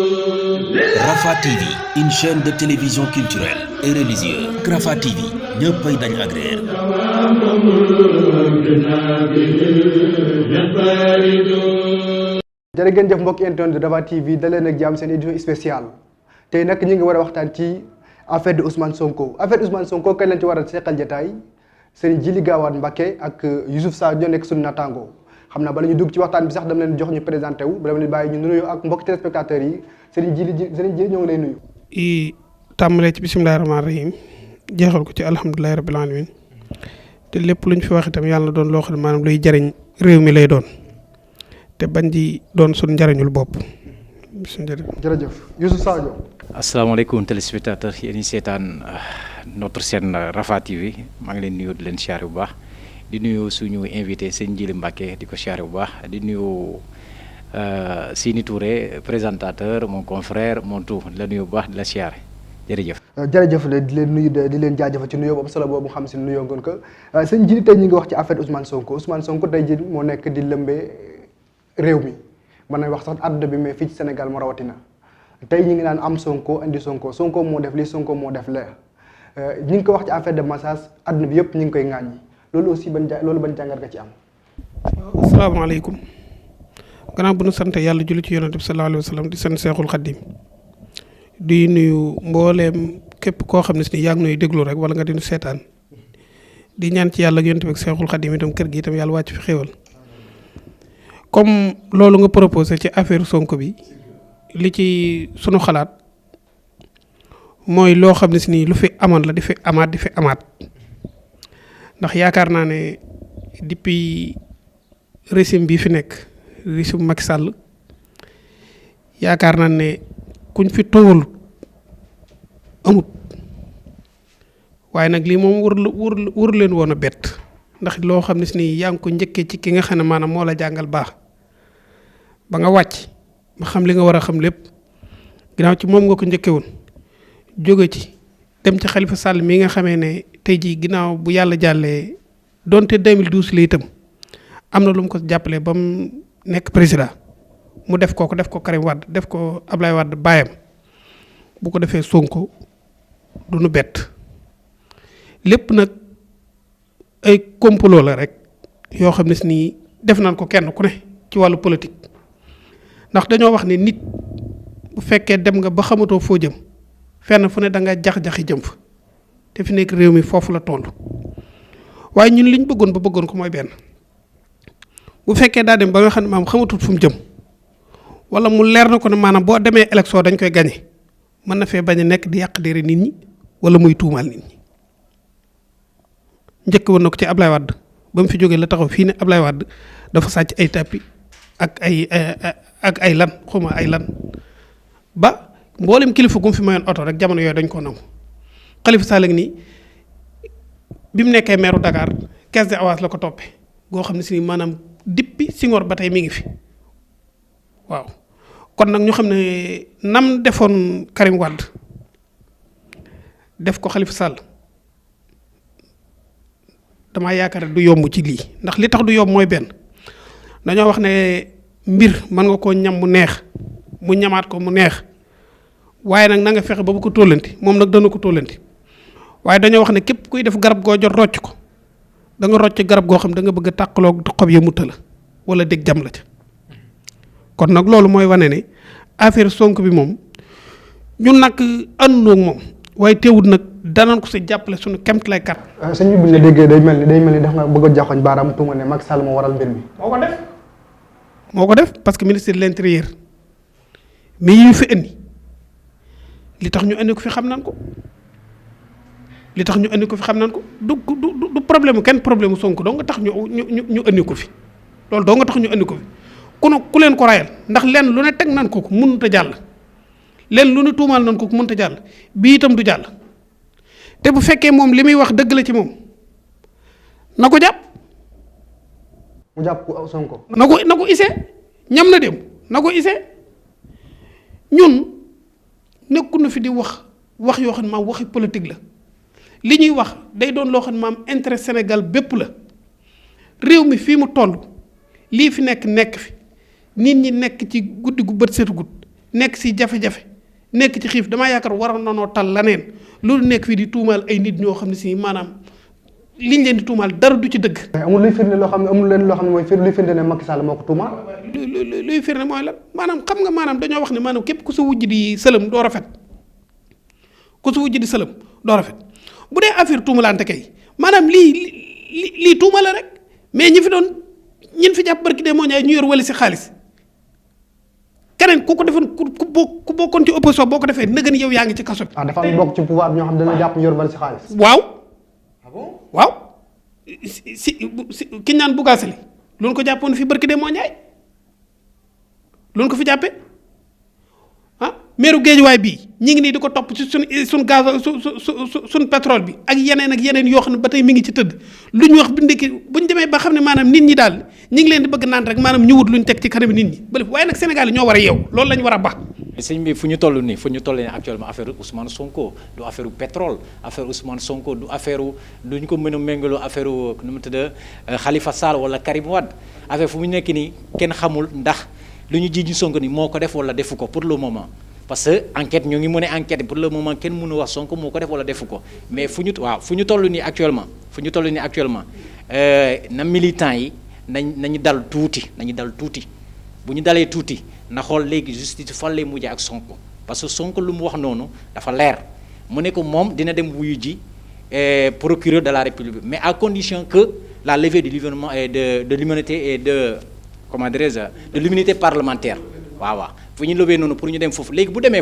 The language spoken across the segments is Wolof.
Rafah TV, une chaîne de télévision culturelle et religieuse. Rafah TV ñëppay dañ agréer. jërë ngeen jëf mbokki internet de Rafah TV daleen ak jàmm seen édition spéciale tey nag ñu ngi war a waxtaan ci affaire de Ousmane Sonko. affaire de Ousmane Sonko kañ lañ ci war a seqal jotaay Serigne Djily Gawane Mbacké ak Youssouf Sarr ñoo nekk suñu naataango. xam naa bala ñu dugg ci waxtaan bi sax dama leen jox ñu présenté wu dama leen bàyyi ñu nuyoo ak mbokki téléspectateurs yi Serigne Djily ñoo ngi lay nuyu. i tàmbalee ci bisimilahi rahmaani rahim jeexal ko ci alhamdulilahi rabbil alamin te lépp lu ñu fi wax itam yàlla na doon loo xam ne maanaam luy jariñ réew mi lay doon te bañ di doon suñ njariñul bopp. jërëjëf Youssouf Sarr. asalaamaaleykum téléspectateurs yéen ñi seetaan notre chaîne Rafah TV maa ngi leen nuyu di leen siyaare bu baax di nuyu suñu invité sëñ Djily Mbacké di ko siyaare bu baax di nuyu Sini Touré présentateur mon confrère mon tout la nuyu bu baax di la siyaare jërëjëf. jërëjëf di leen nuyu di leen jaajëfal ci nuyoo boobu solo boobu xam si nuyoo ngoon ko sëñ Djily tey ñu ngi wax ci affaire Ousmane Sonko tey jii moo nekk di lëmbee réew mi mën nañ wax sax àdduna bi mais fii ci Sénégal moo rawatina tey ñu ngi naan am Sonko indi Sonko moo def lii Sonko moo def lee ñu ngi ko wax ci affaire de massage àdduna bi yëpp ñu ngi koy ŋàññi loolu aussi ban jàngat nga ci am. asalaamaaleykum gannaaw bu nu sant yàlla julli ci yonent bi sallallahu alayhi wa sallam di sant Seexul Xaddim di nuyu mbooleem képp koo xam ne si yaa ngi nuy déglu rek wala nga dinu seetaan di ñaan ci yàlla ak yonent bi ak Seexul Xaddim itam kër gi itam yàlla wàcc fi xéewal comme loolu nga proposé ci affaire Sonko bi li ci sunu xalaat mooy loo xam ne si nii lu fi amoon la di fi amaat ndax yaakaar naa ne depuis régime bi fi nekk régime Macky Sall yaakaar naa ne kuñ fi towal amut waaye nag lii moom wër leen woon a bett ndax loo xam ne si nii yaa ngi ko njëkkee ci ki nga xam ne maanaam moo la jàngal baax ba nga wàcc ba xam li nga war a xam lépp ginnaaw ci moom nga ko njëkkee woon jóge ci dem ci Khalifa Sall mii nga xamee ne tey jii ginnaaw bu yàlla jàllee donte 2012 la itam am na lu mu ko jàppalee ba mu nekk président mu def ko Karim Wade def ko Ablaye Wade baayam bu ko defee Sonko du nu bett lépp nag ay complot la rek yoo xam ne si nii def nañ ko kenn ku ne ci wàllu politique ndax dañoo wax ne nit bu fekkee dem nga ba xamatoo foo jëm fenn fu ne da nga jax-jaxi jëm fa te fi nekk réew mi foofu la toll waaye ñun liñ bëggoon ko mooy benn bu fekkee daa dem ba nga xam ne maam xamatut fu mu jëm wala mu leer na ko ne maanaam boo demee élection dañ koy gañe mën na fee bañ a nekk di yàq dere nit ñi wala muy tuumaal nit ñi njëkk woon na ko ci Ablaye Wade ba mu fi jógee la taxaw fii ne Ablaye Wade dafa sàcc ay tapis ak ay lan xuma ay lan ba mboolem kilifa gu mu fi mayoon oto rek jamono yooyu dañ koo nangu Khalifa Sall ak nii bi mu nekkee maire Dakar caisse d'avance la ko toppee goo xam ne si maanaam depuis Senghor ba tey mi ngi fi waaw kon nag ñu xam ne nam defoon Karim Wade def ko Khalifa Sall damaa yaakaar du yomb ci lii ndax li tax du yomb mooy benn dañoo wax ne mbir mën nga koo ñam mu neex mu ñamaat ko mu neex waaye nag na nga fexe ba bu ko tóllanti moom nag dana ko tóllanti waaye dañoo wax ne képp kuy def garab goo jot rocc ko da nga rocc garab goo xam da nga bëgg a tàqaloo xob ya mutta la wala dégg jam la ca kon nag loolu mooy wane ne affaire Sonko bi moom ñun nag àndandoo ak moom waaye teewul nag danañ ko si jàppale suñu kemt lay kat. sëñ bi nga déggee day mel ni daf nga bëgg a joxoñ baaraam tuuma ne Macky Sall moo waral mbir mi. moo ko def parce que ministre de l'intérieur mi yi fi indi li tax ñu indi ko fi xam nañ ko du problème kenn problème Sonko doo nga tax ñu indi ko fi loolu doo nga tax ñu indi ko fi ku leen ko rayal ndax lenn lu ne teg nañ ko mënut a jàll lenn lu ne tuumaal nañ ko mënut a jàll bii itam du jàll te bu fekkee moom li muy wax dëgg la ci moom na ko jàpp. mu jàpp ko Sonko. na ko ise ñam na dem na ko ise ñun nekku na fi di wax wax yoo xam ne maam waxi politique la li ñuy wax day doon loo xam ne maam intérêt Sénégal bépp la réew mi fii mu toll lii fi nekk fi nit ñi nekk ci guddi gu bët setu gudd nekk si jafe-jafe nekk ci xiif damaa yaakaar waroon na noo tal laneen loolu nekk fii di tuumaal ay nit ñoo xam ne si maanaam liñ leen di tuumaal dara du ci dëgg. amul luy firnde loo xam ne amul leen loo xam ne mooy luy firnde ne Macky Sall moo ko tuumaal. luy firnde mooy lan maanaam xam nga maanaam dañoo wax ne maanaam képp ku sa wujj di sëlëm doo rafet ku sa wujj di sëlëm doo rafet bu dee affaire tuumalante kay maanaam lii tuuma la rek mais ñi fi doon ñin fi jàpp barki de moo ñaay ñu yor wali si xaalis keneen ku ko defoon ku bokkoon ci opposition boo ko defee nëgën yow yaa ngi ci kaso bi. dafa am bokk ci pouvoir ñoo xam ne dañoo jàpp ñu yor wali si xaalis. waaw si ki ñaan Bougazelli loolu ko jàppoon fi barki de moo ñaay loolu ko fi jàppee meeru Géejawaay bii ñi ngi nii di ko topp ci suñ gaz suñ pétrole bi ak yeneen yoo xam ne ba tey mi ngi ci tëdd lu ñu wax bu ndekki buñ demee ba xam ne maanaam nit ñi daal ñi ngi leen di bëgg naan rek maanaam ñu wut luñ teg ci kanam nit ñi bële waaye nag Sénégal yi ñoo war a yeew loolu lañ war a baax. sëñ bi fu ñu toll nii actuellement affaire Ousmane Sonko du affaire pétrole affaire Ousmane Sonko du affaire duñ ko mën a méngaloo affaire nu mu tudd Khalifa Sall wala Karim Wade affaire fu mu nekk nii kenn xamul ndax lu ñu jiiñ Sonko ni moo ko def wala defu ko pour le moment. parce que enquête ñoo ngi mën a enquête pour le moment kenn mënu wax Sonko moo ko def wala defu ko mais fu ñu toll nii actuellement na militants yi nañu dal tuuti bu ñu dalee tuuti na xool léegi justice fan lay mujjee ak Sonko parce que Sonko lu mu wax noonu dafa leer mu ne ko moom dina dem wuyu ji procureur de la République mais à condition que la levée de l'immunité et de l'immunité et de comment dirais-je de l'immunité parlementaire waaw fu ñu lobee noonu pour ñu dem foofu léegi bu demee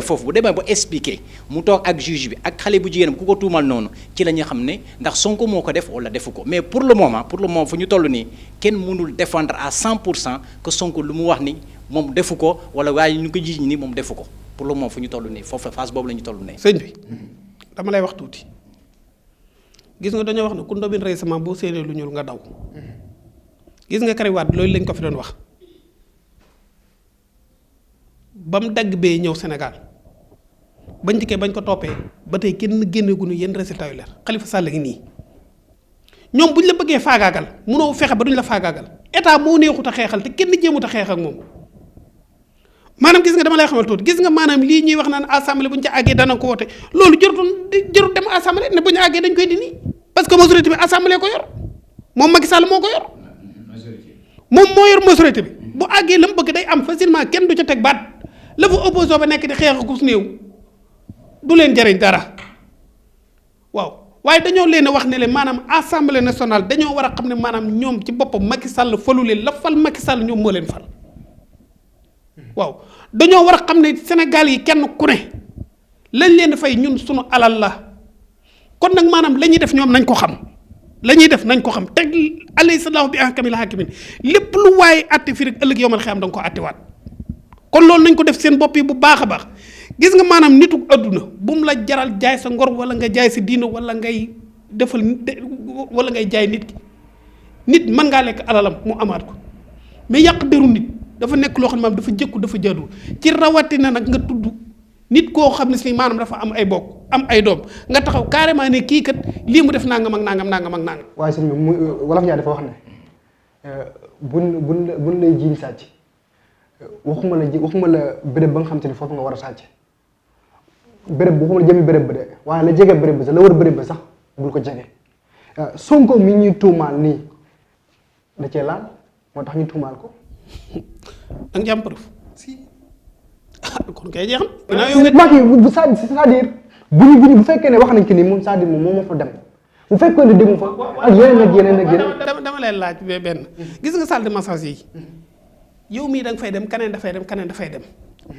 ba expliquer mu toog ak juge bi ak xale bu jigéenam ku ko tuumal noonu ci la ñu xam ne ndax Sonko moo ko def wala defu ko mais pour le moment fu ñu toll nii kenn mënul défendre à 100% que Sonko lu mu wax ni moom defu ko wala waaye ñu ko jiiñ ni moom defu ko pour le moment fu ñu toll nii foofu phase boobu la ñu toll nii. sëñ bi dama lay wax tuuti gis nga dañoo wax ne ku ndobin récemment boo séenee lu ñuul nga daw gis nga Karim Wade loolu lañ ko fi doon wax. ba mu dagg bee ñëw Sénégal bañ dikkee bañ ko toppee ba tey kenn génneeguñu yenn résultat yu leer Khalifa Sall ngi nii ñoom bu ñu la bëggee faagaagal munoo fexe ba duñ la faagaagal état moo neexut a xeexal te kenn jéemut a xeex ak moom maanaam gis nga dama lay xamal tuuti gis nga maanaam lii ñuy wax naan assemblée bu ñu ca àggee dana ko woote loolu jarut dem assemblée ne bu ñu àggee dañ koy dindi parce que majorité bi assemblée ko yor moom Macky Sall moo ko yor moom moo yor majorité bi bu àggee la mu bëgg day am facilement kenn du ca teg baat. la fa opposition ba nekk di xeex ku su néew du leen jariñ dara waaw waaye dañoo leen a wax ne leen maanaam assemblée nationale dañoo war a xam ne maanaam ñoom ci boppam Macky Sall falu leen la fal Macky Sall ñoom moo leen fal waaw dañoo war a xam ne Sénégal yi kenn ku ne lañ leen di fay ñun sunu alal la kon nag maanaam la ñuy def ñoom nañ ko xam teg alayhi sallahu bi ahkamil hakimin lépp lu waaye àtte fii rek ëllëg yomal xiyam da nga ko àttewaat kon loolu nañ ko def seen bopp yi bu baax a baax gis nga maanaam nitu adduna bu mu la jaral jaay sa ngor wala nga jaay sa diino wala ngay defal wala ngay jaay nit ki nit mën ngaa lekk alalam mu amaat ko mais yàq deru nit dafa nekk loo xam ne maanaam dafa jëkku dafa jaadu ci rawatina nag nga tudd nit koo xam ne si maanaam dafa am ay bokk am ay doom nga taxaw carrément ne kii kat lii mu def nangam ak nangam. waaye sëñ bi wolof ñaar dafa wax ne buñ lay jiiñ sàcc waxuma la béréb ba nga xam te ne foofu nga war a sàcc béréb waxuma la jëmi béréb ba de waaye la jege béréb ba sax la war béréb ba sax bul ko jege Sonko mi ñuy tuumaal nii da cee laal moo tax ñu tuumaal ko. da nga jàmm preuve si kon kay jeex bu c'est-à-dire bu fekkee ne wax nañ ko nii moom c'est-à-dire moom moo fa dem bu fekkee ne demu fa ak yeneen. dama lay laaj benn gis nga salle de massage yi. yow mii da nga fay dem keneen dafay dem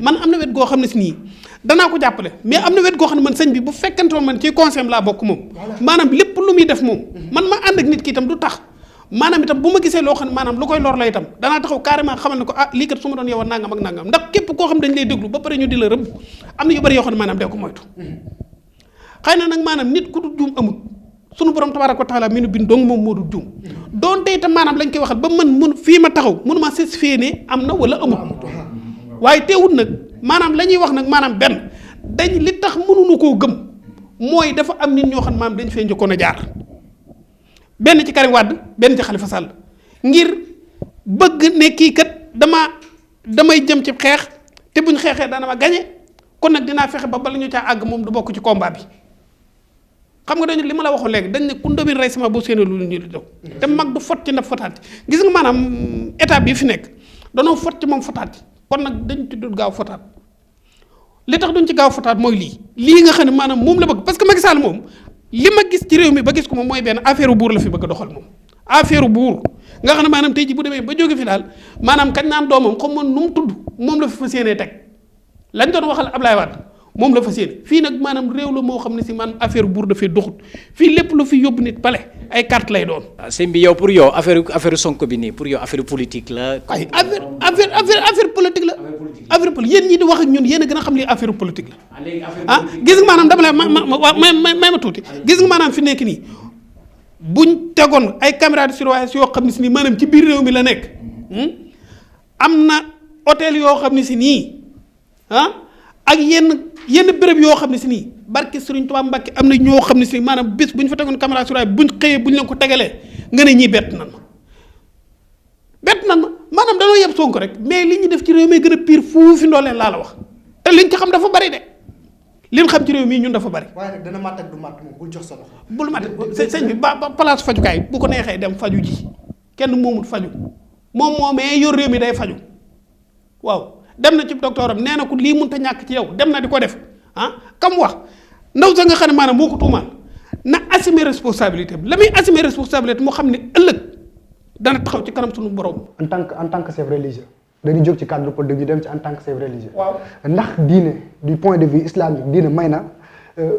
man am na wet goo xam ne si nii danaa ko jàppale mais am na wet goo xam ne man sëñ bi bu fekkante woon man ci conseil laa bokk moom maanaam lépp lu muy def moom man ma ànd ak nit ki itam du tax maanaam itam bu ma gisee loo xam ne maanaam lu koy lor la itam danaa taxaw carrément xamal ne ko lii kat su ma doon yow nangam ak nangam ndax képp koo xam dañ lay déglu ba pare ñu di la rëbb am na yu bëri yoo xam ne maanaam dee ko moytu xëy na nag maanaam nit ku du juum amul sunu borom tabaaraka wa taala mi nu bind dong moom moo du juum doonte itam maanaam lañ koy waxal ba mun fii ma taxaw mënuma certifier ne am na wala amul waaye teewul nag maanaam la ñuy wax nag maanaam benn dañ li tax mënuñu koo gëm mooy dafa am nit ñoo xam maam dañ fee njëkkoon a jaar benn ci Karim Wade benn ci Khalifa Sall ngir bëgg ne kii kat damay jëm ci xeex te buñ xeexee dana ma gañe kon nag dinaa fexe ba bala ñu caa àgg moom du bokk ci combat bi xam nga dañu li ma la waxoon léegi dañ ne ku ndóbin rey sama boo séenee lu ñu daw te mag du fot ci ndaf fotaat gis nga maanaam état bi fi nekk danoo fot ci moom fotaat kon nag dañ ci dul gaaw fotaat li tax duñ ci gaaw fotaat mooy lii nga xam ne maanaam moom la bëgg parce que Macky Sall moom li ma gis ci réew mi ba gis ko moom mooy benn affaire buur la fi bëgg a doxal moom affaire buur nga xam ne maanaam tey ji bu demee ba jóge fi daal maanaam kañ naan doomam comme man nu mu tudd moom la fi fas yéenee teg lañ doon waxal Ablaye Wade moom la fas yéene fii nag maanaam réew la moo xam ne si maanaam affaire buur dafay doxut fii lépp lu fi yóbbu nit pale ay carte lay doon. sëñ bi yow pour yow affaire Sonko bi nii pour yow affaire politique la. ay affaire politique la. affaire politique yéen ñi di wax ak ñun yéen a gën a xam li affaire politique la. gis nga maanaam dama lay may ma tuuti gis nga maanaam fi nekk nii buñ tegoon ay caméra de surveillance yoo xam ne si nii maanaam ci biir réew mi la nekk am na hôtel yoo xam ne si nii ak yenn béréb yoo xam ne si nii barke Serigne Touba Mbacke am na ñoo xam ne si nii maanaam bés bu ñu fa tegoon caméra sur buñ xëyee buñ leen ko tegalee nga ne ñii bett nan ma maanaam danoo yeb Sonko rek mais li ñu def ci réew mi gën a pire fuufi ndoo leen laa la wax te liñ ci xam dafa bari de liñ xam ci réew mii ñun dafa bari. waaye nag dana màtt ak du màtt moom bul jox sa loxo. bul màtt sëñ bi ba place fajukaay bu ko neexee dem faju ji kenn moomut faju moomee yor réew mi day faju waaw. dem na ci docteur am nee na ko lii mënut a ñàkk ci yow dem na di ko def kam wax ndaw sa nga xam ne maanaam moo ko tuumaal na assumer responsabilité bi la muy assumer responsabilité moo xam ne ëllëg dana taxaw ci kanam suñu borom. en tant que chef religieux dañuy jóg ci cadre politique ñu dem ci en tant que chef religieux. waaw ndax diine du point de vue islamique diine may na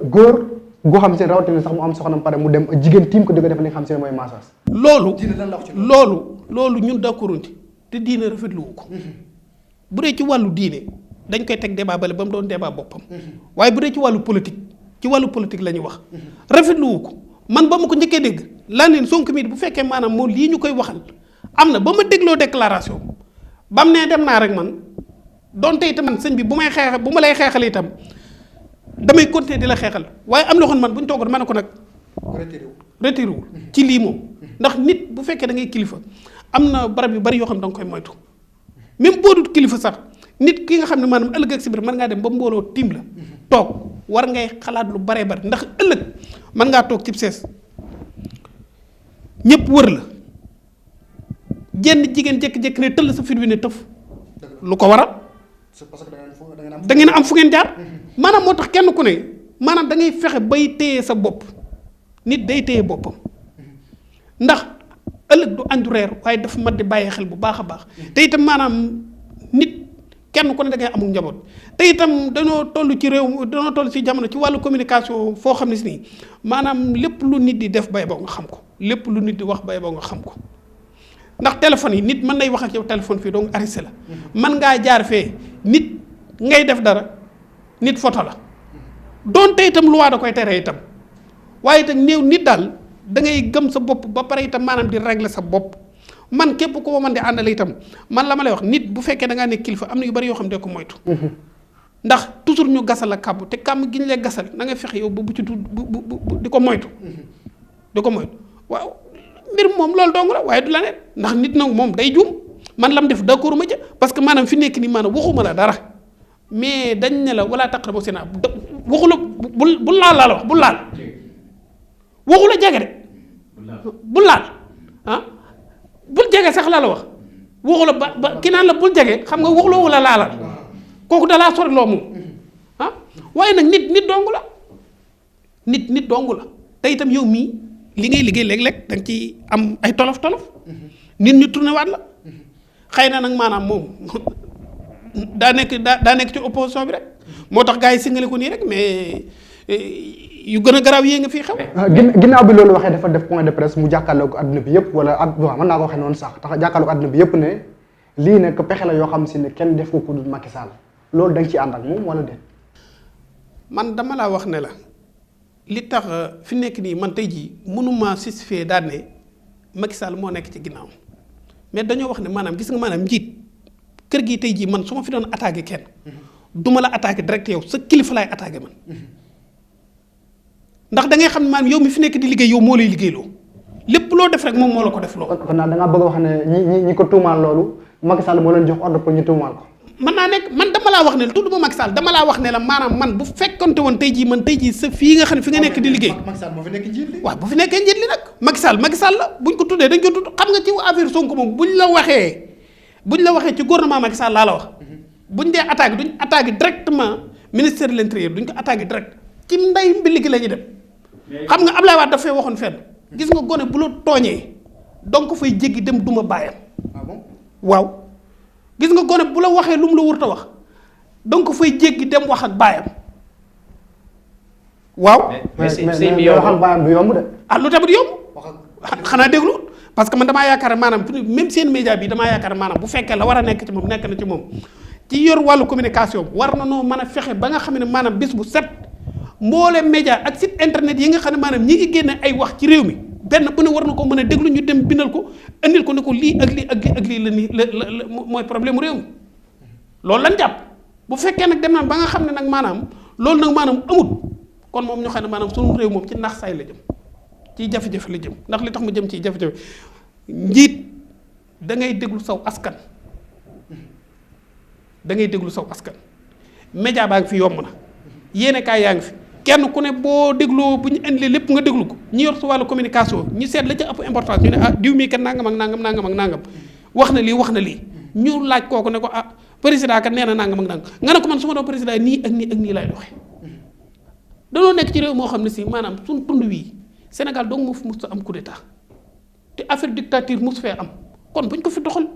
góor goo xam seen rawatina sax mu am soxna pare mu dem jigéen tiim ko di ko def li nga xam seen mooy massage. loolu ñun d'accorduñ ci te diine rafetlu wu ko. bu dee ci wàllu diine dañ koy teg débat bale ba mu doon débat boppam waaye bu dee ci wàllu politique la ñuy wax rafetlu wu ko man ba ma ko njëkkee dégg laa leen Sonko mi bu fekkee maanaam moom lii ñu koy waxal am na ba ma dégloo déclaration ba mu ne dem naa rek man donte itam man sëñ bi bu ma lay xeexal itam damay continuer di la xeexal waaye am na xoon man bu ñu toogoon ma ne ko nag retiré wul ci lii moom ndax nit bu fekkee da ngay kilifa am na barab yu bari yoo xam da nga koy moytu même boo dul kilifa sax nit ki nga xam ne maanaam ëllëg ak si biir mën ngaa dem ba mbooloo tiim la toog war ngay xalaat lu baree bari ndax ëllëg mën ngaa toog cib sees ñëpp wër la jenn jigéen jékki-jékki ne tëll sa fit wi ne tëf lu ko waral da ngeen am fu ngeen jaar maanaam moo tax kenn ku ne maanaam da ngay fexe bay téye sa bopp nit day téye boppam ndax ëllëg du añ du reer waaye dafa mat di bàyyi xel bu baax a baax te itam maanaam nit kenn ku ne da ngay amul njaboot te itam dañoo toll ci réew dañoo toll ci jamono ci wàllu communication foo xam ne si nii maanaam lépp lu nit di def bay boo nga xam ko lépp lu nit di wax bay boo nga xam ko ndax téléphone yi nit mën nay wax ak yow téléphone fii donc arrêté la mën ngaa jaar fee nit ngay def dara nit photo la doonte itam lu waa da koy tere itam waaye itam néew nit daal da ngay gëm sa bopp ba pare itam maanaam di régler sa bopp man képp ko ma mën di àndale itam man la ma lay wax nit bu fekkee da ngaa nekk kilifa am na yu bari yoo xam ne ko moytu ndax toujours ñu gasal la kàbb te kàmm gi ñu lay gasal na nga fexe yow ba bu ci tudd bu di ko moytu waaw mbir moom loolu dong la waaye du la neen ndax nit nag moom day juum man lam def d'accord ma ca parce que maanaam fi nekk nii maanaam waxuma la dara mais dañ ne la wala taqrabu zina waxu la bul laal laa la wax bul laal waxu la jege de bul laal bul jege sax laa la wax waxu la ba ki naan la bul jege xam nga waxuloo wala laalal kooku dalaa sori loo moom waaye nag nit dong la nit dong la te itam yow mii li ngay liggéey léeg-léeg da nga ci am ay tolof nit ñu tourné waat la xëy na nag maanaam moom daa nekk ci opposition bi rek moo tax gars yi singale ko nii rek mais yu gën a garaaw yée nga fii xew. ginnaaw bi loolu waxee dafa def point de presse mu jàkkaarloo ko adduna bi yëpp wala waaw mën naa ko waxee noonu sax tax jàkkaarloo ko adduna bi yëpp ne lii nag pexe la yoo xam si ne kenn def ko ku dul Macky Sall loolu da nga ciy ànd ak moom wala déet. man dama laa wax ne la li tax fi nekk nii man tey jii mënuma justifier daal ne Macky Sall moo nekk ci ginnaaw mais dañoo wax ne maanaam gis nga maanaam njiit kër gi tey jii man su ma fi doon attaqué kenn duma la attaqué direct yow sa kilifa laay attaqué man ndax da ngay xam ne maanaam yow mi fi nekk di liggéey yow moo lay liggéeyloo lépp loo def rek moom moo la ko def loo. kon naa da ngaa bëgg a wax ne ñi ko tuumaal loolu Macky Sall moo leen jox ordre pour ñu tuumaal ko. mën naa nekk man dama laa wax ne la tudd ma Macky Sall dama laa wax ne la maanaam man bu fekkonte woon tey jii sa fii nga xam ne fi nga nekk di liggéey. Macky Sall moo fi nekk njiit li. waaw bu fi nekkee njiit li nag Macky Sall la buñ ko tuddee dañ ko tudd xam nga ci affaire Sonko moom buñ la waxee ci gouvernement Macky Sall laa la wax buñ dee attaque duñ attaqué directement ministère de l'intérieur duñ ko attaqué direct ci ndey mbili gi la ñuy dem xam nga Ablaye Wade dafay waxoon fenn gis nga gone bu la tooñee donc fay jéggi dem duma bàyyam waaw gis nga gone bu la waxee lu mu la wurta wax donc fay jéggi dem wax ak baayam waaw. mais wax ak baayam du yomb de. ah lu tamit yomb. xanaa déglu parce que man damaa yaakaar maanaam même seen média bi damaa yaakaar maanaam bu fekkee la war a nekk ci moom nekk na ci moom ci yor wàllu communication war na noo mën a fexe ba nga xam ne maanaam bis bu set mboolem média ak site internet yi nga xam ne maanaam ñi ngi génne ay wax ci réew mi. benn bu ne war na ko mën a déglu ñu dem bindal ko andil ko ne ko lii ak lii ak lii la nii la mooy problème réew mi loolu lañ jàpp bu fekkee nag dem na ba nga xam ne nag maanaam loolu nag maanaam amut kon moom ñu xam ne maanaam sunu réew moom ci nax saay la jëm ci jafe-jafe la jëm ndax li tax mu jëm ci jafe-jafe njiit da ngay déglu saw askan da ngay déglu saw askan média baa ngi fi yomb na yéene kaay yaa ngi fi kenn ku ne boo dégloo bu ñu indilee lépp nga déglu ko ñi yor su wàllu communication ñu seet la ca ëpp importance ñu ne ah diw mii kat nangam ak nangam wax na lii ñu laaj kooku ne ko ah président kat nee na nangam ak nangam nga ne ko man su ma doon président nii ak nii lay doxee. danoo nekk ci réew moo xam ne si maanaam suñ tund wii Sénégal dong moo fi mos am coup d'état te affaire dictature mos fee am kon buñ ko fi doxal.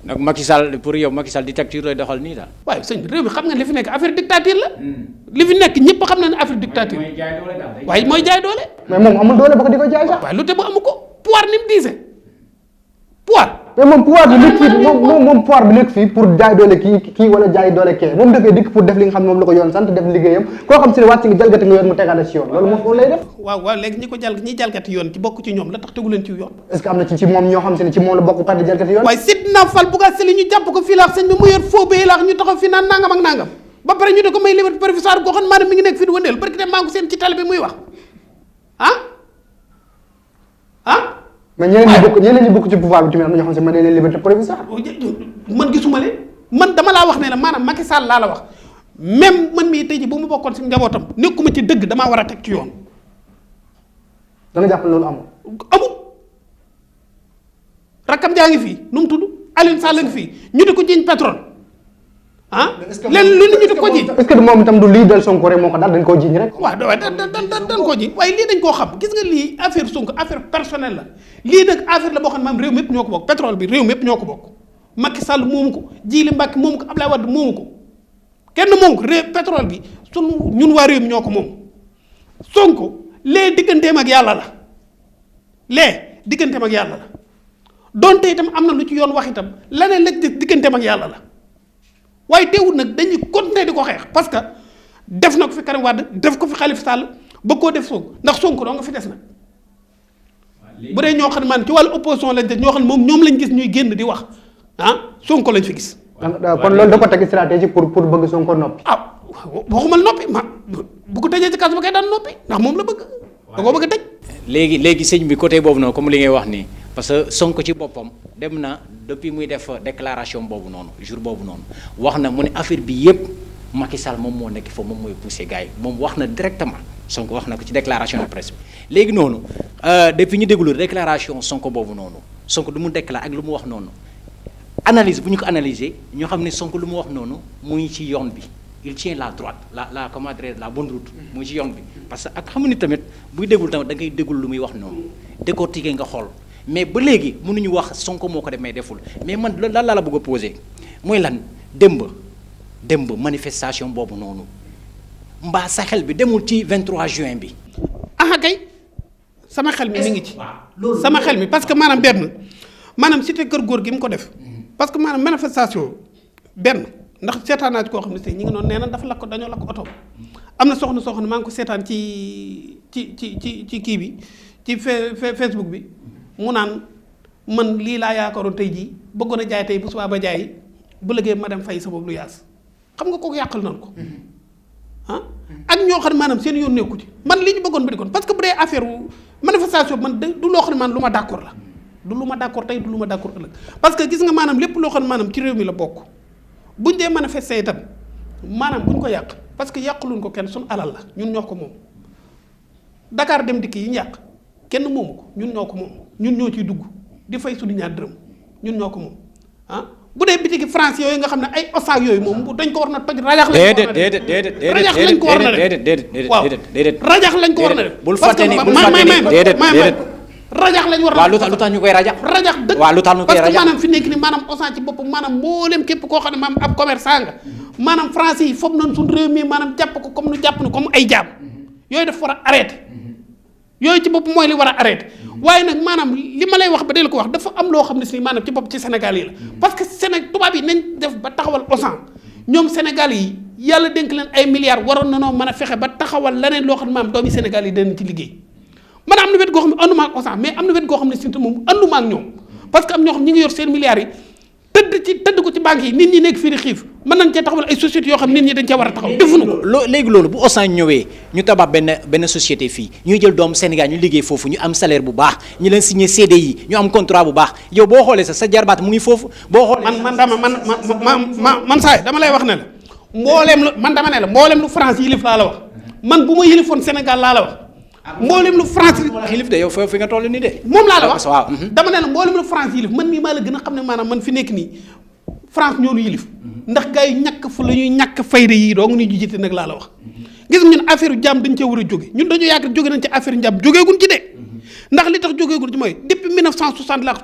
nag Macky Sall pour yow Macky Sall dictature lay doxal nii daal. waaye sëñ bi réew mi xam nga li fi nekk affaire dictature la. li fi nekk ñëpp xam na ne affaire dictature. waaye mooy jaay doole. mais moom amul doole ba ko di ko jaay sax. waaye lu te ba amu ko pouvoir ni mu diise pouvoir. mais moom pouvoir bi nekk fii moom pouvoir bi nekk fii pour jaay doole kii wala jaay doole kee moom dafay dikk pour def li nga xam ne moom la ko yoon sant def liggéeyam koo xam si ne wàcc nga jalgati nga yoon mu tegaat ci yoon loolu moom lay def. waaw léegi ñi jalgati yoon ci bokk ci ñoom la tax tegu leen ci yoon. est-ce que am na ci moom ñoo xam si ne ci moom la bokk par di jalgati yoon. waaye Sidna Fall bu gaa seli ñu jàpp ko fii laax sëñ bi mu yor foo bee laax ñu taxaw fii naan nangam ak nangam ba pare ñu de ko may liberté provisoire goo xam maanaam mi ngi nekk fii di wëndeel barki dem maa ngi ko seen ci tali bi muy wax mais ñeneen ñi bokk ci pouvoir bi tamit am na ñoo xam ne mën nañ leen liberté provisoire. man gisuma leen man dama laa wax ne la maanaam Macky Sall laa la wax même man mii tey ji bu mu bokkoon si njabootam nekkuma ci dëgg damaa war a teg ci yoon. da nga jàpp loolu amul. rakkam jaa ngi fii nu mu tudd Alioune Sall ngi fii ñu di ko jiiñ pétrole leen lu nit ñu di ko jiiñ. est-ce que moom itam du lii dal Sonko rek moo ko daal dañ koo jiiñ rek. waaw dañ koo jiiñ waaye lii dañ koo xam gis nga lii affaire Sonko affaire personnelle la lii nag affaire la boo xam ne maam réew mépp ñoo ko bokk pétrole bi réew mépp ñoo ko bokk Macky Sall moomu ko Djily Mbacké moomu ko Abdoulaye Wade moomu ko kenn moomu ko réew pétrole bi sunu ñun waa réew mi ñoo ko moom Sonko lee digganteem ak yàlla la donte itam am na lu ci yoon wax itam leneen la digganteem ak yàlla la waaye teewul nag dañuy continuer di ko xeex parce que def na ko fi Karim Wade def ko fi Khalifa Sall ba koo def Sonko ndax Sonko doo nga fi des nag bu dee ñoo xam ne man ci wàllu opposition lañ des ñoo xam ne moom ñoom lañ gis ñuy génn di wax Sonko lañ fi gis. kon loolu da ko teg stratégie pour bëgg Sonko noppi. waxumal noppi bu ko tëjee ci kaso ba kay daan noppi ndax moom la bëgg. da koo bëgg a tëj. léegi sëñ bi côté boobu noonu comme li ngay wax nii parce que Sonko ci boppam dem na depuis muy def déclaration boobu noonu jour boobu noonu wax na mu ne affaire bi yëpp Macky Sall moom moo nekk foofu moom mooy poussé gars yi moom wax na directement Sonko wax na ko ci déclaration de presse bi léegi noonu depuis ñu déglu déclaration Sonko boobu noonu Sonko lu mu déclaré ak lu mu wax noonu analyse bu ñu ko analyser ñoo xam ne Sonko lu mu wax noonu muy ci yoon bi il tient la droite la comment dire la bonne route muy ci yoon bi parce que ak xam ni tamit buy déglu tamit da ngay déglu lu muy wax noonu décortiquer nga xool mais ba léegi mënuñu wax Sonko moo ko def mais deful mais man lan la bëgg a poser mooy lan démb manifestation boobu noonu mbaa sa xel bi demul ci 23 juin bi. kay sama xel mi ngi ci. sama xel mi parce que maanaam cité kër góor gi mu ko def. parce que maanaam manifestation benn ndax seetaan naa ci koo xam ne si ñi ngi noonu nee na dafa lakk dañoo lakk oto am na soxna soo xam ne maa ngi ko seetaan ci kii bi ci Facebook bi mu naan man lii laa yaakaaroon tey jii bëggoon a jaay tey bu subaa ba jaay bu lëggee ma dem fay sama lu yaas xam nga kooku yàqal nañ ko ak ñoo xam ne maanaam seen yoon nekku ci man li ñu bëggoon ba di kon parce que bu dee affaire manifestation bi man du loo xam ne man lu ma d'accord la du lu ma d'accord tey du lu ma d'accord ëllëg parce que gis nga maanaam lépp loo xam ne maanaam ci réew mi la bokk buñ dee manifester itam maanaam buñ ko yàq parce que yàquluñ ko kenn suñu alal la ñun ñoo ko moom Dakar dem dikk yi ñu yàq kenn moomu ko ñun ñoo ko moom ñun ñoo ciy dugg di fay suñu ñaar dërëm ñun ñoo ko moom ah bu dee bitigi France yooyu nga xam ne ay osaak yooyu moom dañ ko war na toj rajax lañ ko war na def waaw rajax lañ ko war na def bul fàtte ni rajax lañ war na waaw lu tax ñu koy rajax dëgg waaw lu tax ñu koy parce que rajax maanaam fi nekk ni maanaam osan ci boppam maanaam mboolem képp koo xam ne maanaam ab commerçant nga maanaam français yi foog nañ suñu réew mi maanaam jàpp ko comme nu jàpp ne comme ay jaam yooyu daf war a arrêté yooyu ci bopp mooy li war a arrêté waaye nag maanaam li ma lay wax ba dee la ko wax dafa am loo xam ne si maanaam ci bopp ci Sénégal yi la parce que tubaab yi nañ def ba taxawal Auchan ñoom Sénégal yi yàlla dénk leen ay milliards waroon na noo mën a fexe ba taxawal leneen loo xam ne maanaam doomi Sénégal yi danañ ci liggéey man am na wet goo xam ne ànduma ak Auchan mais am na wet goo xam ne si moom ànduma ak ñoom parce que am ñoo xam ñi ngi yor seen milliards yi tëdd ko ci banque yi nit ñi nekk fii di xiif mën nañ cee taxawal ay sociétés yoo xam nit ñi dañ cee war a taxaw defuñu ko léegi loolu bu Auchan ñëwee ñu tabax benn société fii ñuy jël doomu Sénégal ñu liggéey foofu ñu am salaire bu baax ñu leen signé CDI ñu am contrat bu baax yow boo xoolee sa jarbaat mu ngi foofu boo xoolee man saay dama lay wax ne la mbooleem lu man dama ne la mbooleem lu France yilif laa la wax man bu ma yilifoon Sénégal laa la wax mboolem lu France xilif de yow fi nga toll nii de moom laa la wax dama ne la mboolem lu France yilif man mii maa la gën a xam ne maanaam man fi nekk nii France ñoo nu yilif ndax gars yi ñàkk fu la ñuy ñàkk fayda yi doo nga ñu jiite nag laa la wax gis nga ñun affaire jàmm dañ cee war a jóge ñun dañoo yaakaar jóge nañ ci affaire njàmm jógeegun ci de ndax li tax jógeegun ci mooy depuis 1960 la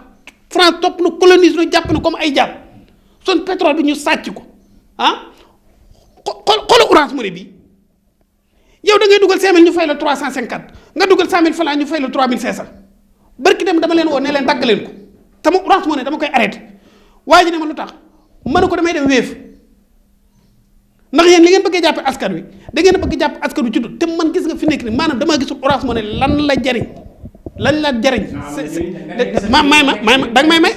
France topp na colonise na jàpp na comme ay jàmm son pétrole bi ñu sàcc ko ah xoolal Orange Money bi yow da ngay dugal 5000 ñu fay la 350 nga dugal 100000 francs ñu fay la 3500 barki dem dama leen woo ne leen dagg leen ko sama Orange Money dama koy arrêté waa ji ne ma lu tax ma ne ko damay dem Wave ndax yéen li ngeen bëggee jàppe askan wi da ngeen bëgg jàpp askan wi ci dut te man gis nga fi nekk ni maanaam damaa gisul Orange Money lan la jariñ may ma danga may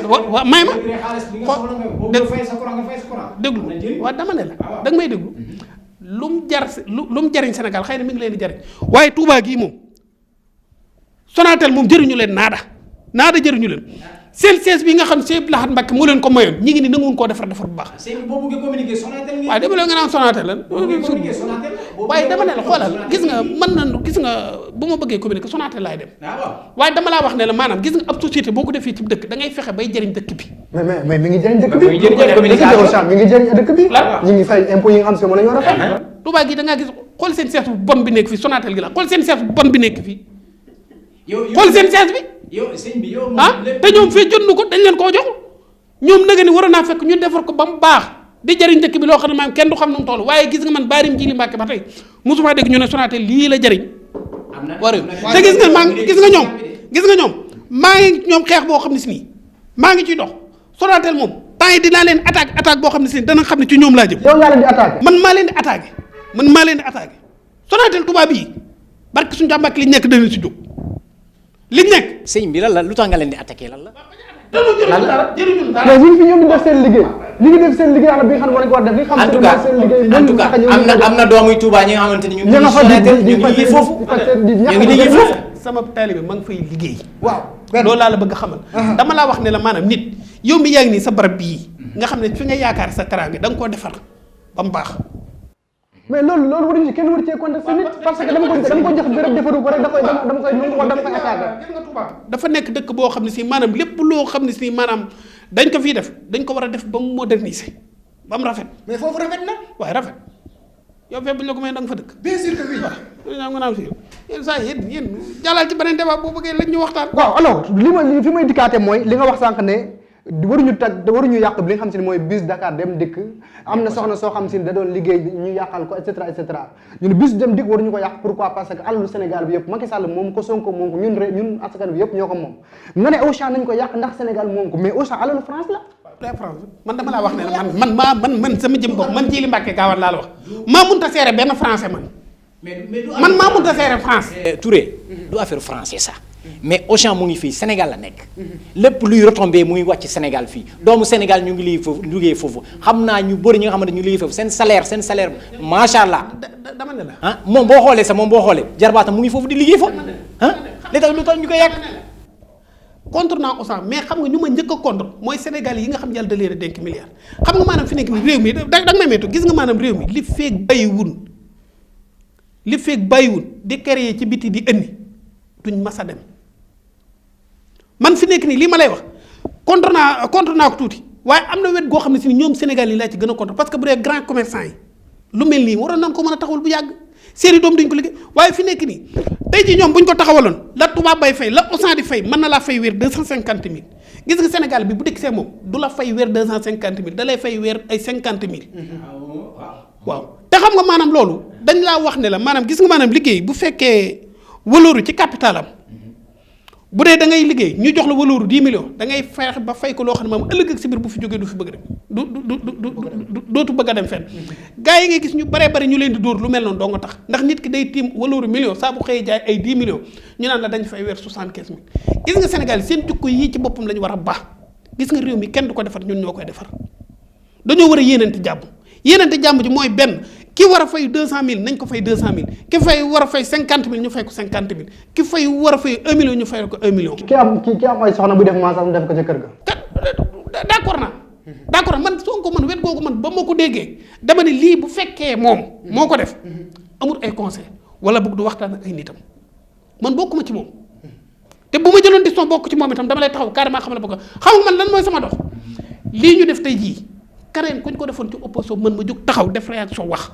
déglu waaw dama ne la danga may déglu lu mu jariñ Sénégal xëy na mi ngi leen di jariñ waaye Touba gii moom Sonatel moom jëriñu leen naada jëriñu leen seen siège bi nga xam Cheikh Lahad Mbacké moo leen ko mayoon ñi ngi ni nanguwuñ koo defar bu baax waaye dama la nga naan Sonatel lan waaye dama ne la xoolal gis nga bu ma bëggee communiquer Sonatel laay dem waaye dama laa wax ne la maanaam gis nga ab société boo ko defee ci dëkk da ngay fexe bay jëriñ dëkk bi mais mi ngi jëriñ dëkk bi mi ngi jëriñ dëkk bi ñi ngi fay impôt yi nga xam si moom la ñu war a fay Touba gi da ngaa gis xool seen siège bu bon bi nekk fii Sonatel gi la xool seen siège bu bon bi nekk fii xool seen siège bi te ñoom fee jot nu ko dañ leen koo jox ñoom nag ni waroon naa fekk ñu defar ko ba mu baax di jëriñ dëkk bi loo xam ne maanaam kenn du xam nu mu toll waaye gis nga man Barim Jili Mbàkke ba tey mosuma dégg ñu ne Sonatel lii la jëriñ war te gis nga ñoom maa ngi ñoom xeex boo xam ne si nii maa ngi ciy dox Sonatel moom temps yi dinaa leen attaque boo xam ne si dana xam ne ci ñoom laa jëm yow yaa leen di attaqué man maa leen di attaqué Sonatel tubaab yi barke suñu jàmbak li nekk dana si jóg li nekk sëñ bi lan la lu tax nga leen di attaqué lan la jëriñu dara mais ñu ngi fi ñoom di def seen liggéey li ngi def seen liggéey xam bi nga xam ne war nañ ko war def li xam en tout cas am na doomuy Touba ñi nga xamante ni ñu ngi liggéey foofu sama taalibe ma ngi fay liggéey loolu laa la bëgg a xamal dama laa wax ne la maanaam nit yow mi yaa ngi nii sa barab bii nga xam ne fi nga yaakaar sa teraanga da nga koo defar ba mu baax mais loolu waruñu ci kenn waru cee contesté nit parce que dama ko jox béréb defaru ko rek dama koy nangu wala dama koy attaqué dafa nekk dëkk boo xam ne si maanaam lépp loo xam ne si maanaam dañ ko fii def dañ ko war a def ba mu moderniser ba mu rafet mais foofu rafet na waaye rafet yow fee bu ñu la ko may da nga fa dëkk bien sûr que oui waaw nga naan si yéen saa yéen jàllal ci beneen débat boo bëggee lañ ñu waxtaan waaw alors fi may dikkaate mooy li nga wax sànq ne waruñu yàq li nga xam si ne mooy bus Dakar dem dikk am na soxna soo xam si ne da doon liggéey ñu yàqal ko et cetera ñu ne bus dem dikk waruñu ko yàq pourquoi parce que alalu Sénégal bi yëpp Macky Sall moom ko Sonko moom ko ñun askan bi yëpp ñoo ko moom nga ne Auchan nañ ko yàq ndax Sénégal moom ko mais Auchan alalu France la France man dama laa wax ne la man sama jëm bopp man Jili Mbàkke Gaawaan laa la wax maa mënut a seere benn français man maa mënut a seere France Touré du affaire français sax mais Auchan mu ngi fii Sénégal la nekk. lépp luy retombé mu ngi wàcc Sénégal fii doomu Sénégal ñu ngi liggéey foofu xam naa ñu bëri ñi nga xamante ñu liggéey foofu seen salaire macha allah. dama ne la ah moom boo xoolee jarbaatam mu ngi foofu di liggéey foofu ah li tax lu tax ñu koy yàq. contre naa Auchan mais xam nga ñu ma njëkk a contre mooy Sénégal yi nga xam yàlla da leen a dénk milliards xam nga maanaam fi nekk ni réew mi da nga may méttu gis nga maanaam réew mi li feeg bàyyiwun di créer ci biti di indi duñ mas a dem man fi nekk nii lii ma lay wax contre naa ko tuuti waaye am na wet goo xam ne si ni ñoom Sénégal yi laa ci gën a contre parce que bu dee grand commerçant yi lu mel nii waroon nañ ko mën a taxawal bu yàgg seeni doom duñ ko liggéey waaye fi nekk nii tey jii ñoom bu ñu ko taxawaloon la tubaab bay fay la Auchan di fay mën na laa fay weer 250 000 gis nga Sénégal bi bu dëkk see moom du la fay weer 250 000 da lay fay weer ay 50 000. waaw te xam nga maanaam loolu dañ laa wax ne la maanaam gis nga maanaam liggéey bu fekkee walooru ci capital am bu dee da ngay liggéey ñu jox la walooru 10 millions da ngay feex ba fay ko loo xam ne moom ëllëg ak si biir bu fi jógee du fi bëgg a dem dootu bëgg a dem fenn gars yi ngay gis ñu baree bari ñu leen di dóor lu mel noonu doo nga tax ndax nit ki day tiim walooru million saa bu xëyee jaay ay 10 millions ñu naan la dañ fay weer 75 000 gis nga Sénégal seen jukko yii ci boppam la ñu war a baax gis nga réew mi kenn du ko defar ñun ñoo koy defar dañoo war a yéenante jàmm ji mooy benn ki war a fay 200000 nañ ko fay 200000 ki fay war a fay 50000 ñu fay ko 50000 ki fay war a fay 1 million ñu fay ko 1 million. ki am ay soxna bu def massage def ko ca kër ga. d'accord naa man Sonko man wet googu man ba ma ko déggee dama ne lii bu fekkee moom moo ko def amul ay conseil wala bëgg du waxtaan ak ay nitam man bokkuma ci moom te bu ma jëloon décision bokk ci moom itam dama lay taxaw carrément xam ne bokk xam nga man lan mooy sama dox lii ñu def tey jii kareen ku ñu ko defoon ci opposition mën ma jóg taxaw def réaction wax.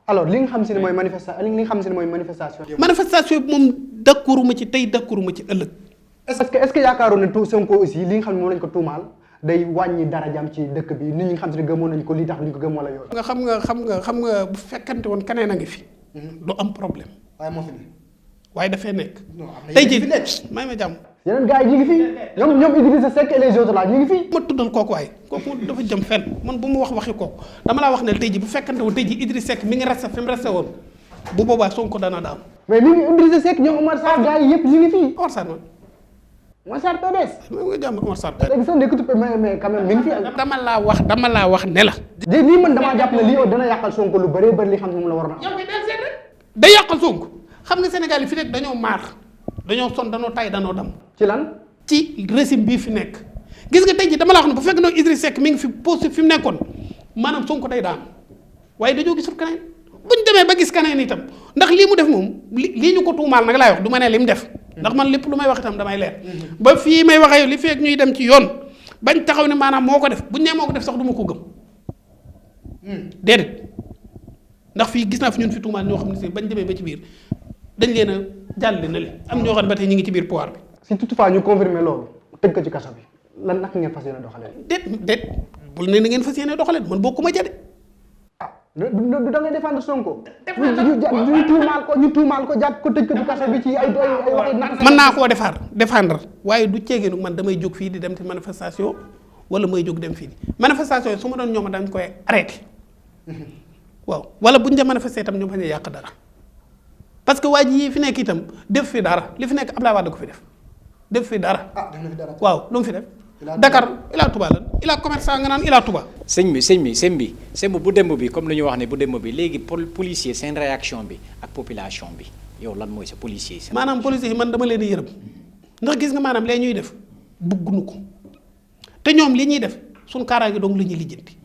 alors li nga xam si ne mooy manifestation. manifestation bi moom d'accorduma ci tey d'accorduma ci ëllëg. est-ce que yaakaaroon ne tout Sonko aussi li nga xam ne moom lañ ko tuumaal day wàññi darajaam ci dëkk bi nit ñi nga xam si ne gëmoon nañ ko lii tax duñ ko gëm wala yooyu. xam nga bu fekkante woon keneen a ngi fi. du am problème. waaye moo fi ne. waaye dafay nekk. tey jii may ma jàmm. yeneen gars yi ñu ngi fi ñoom Idrissa Seck et les autres là ñu ngi fi. ma tuddal kooku waaye kooku dafa jëm fenn man bu mu waxi kooku dama laa wax ne tey jii bu fekkante woon tey jii Idrissa Seck mi ngi resté fi mu resté woon bu boobaa Sonko dana daam. mais mi ngi Idrissa Seck ñoom Omar Sarr gars yi yëpp ñu ngi fi. Omar Sarr man. Omar Sarr PDS. ma nga jàmm Omar Sarr. léegi sax nekkatu mais quand même mi ngi fi. dama laa wax ne la. lii man damaa jàpp ne lii dana yàqal Sonko lu bëree bëri li xam ne moom la war na. day yàqal Sonko xam nga Sénégal yi fi nekk dañoo maar dañoo son dañoo tay dañoo dam ci lan. ci régime bii fi nekk gis nga tey jii dama la wax ne bu fekk noonu Idrissa Seck mi ngi fi poste fi mu nekkoon maanaam Sonko day daan waaye dañoo gisul keneen bu ñu demee ba gis keneen itam ndax lii mu def moom lii ñu ko tuumaal nag laay wax du ma ne li mu def ndax man lépp lu may wax itam damay leer ba fii may waxee li fekk ñuy dem ci yoon bañ taxaw ne maanaam moo ko def buñ nee moo ko def sax du ma ko gëm déedéet ndax fii gis naa fi ñun fi tuumaal ñoo xam ne si bañ demee ba ci biir dañ leen a jàll na le am ñoo xam ne ba tey ñu ngi ci biir pouvoir bi. si toutefois ñu confirmer loolu tëgg ko ci kaso bi lan naka ngeen fas yéene doxalee. déet bul ne na ngeen fas yéene doxalee man bokkuma ca de. ah du da ngay défendre Sonko. ñu tuumaal ko jàpp ko tëj ko ci kaso bi ci ay waxi naka. mën naa koo défendre waaye du ceegee man damay jóg fii di dem ci manifestation wala may jóg dem fii manifestation yi su ma doon ñoom dañ koy arrêté waaw wala buñ ca manifester itam ñu bañ a yàq dara parce que waa ji fi nekk itam def fi dara li fi nekk Abdoulaye Wade ko fi def fi dara. waaw lu mu fi def. Dakar Ila Touba lan Ila commerçant nga naan Ila Touba. sëñ bi bu démb bi comme lu ñu wax ne bu démb bi léegi policier seen réaction bi ak population bi yow lan mooy sa policier yi. maanaam policier yi man dama leen a yërëm ndax gis nga maanaam lee ñuy def bëgguñu ko te ñoom li ñuy def suñ kaaraange dong la ñuy lijjanti.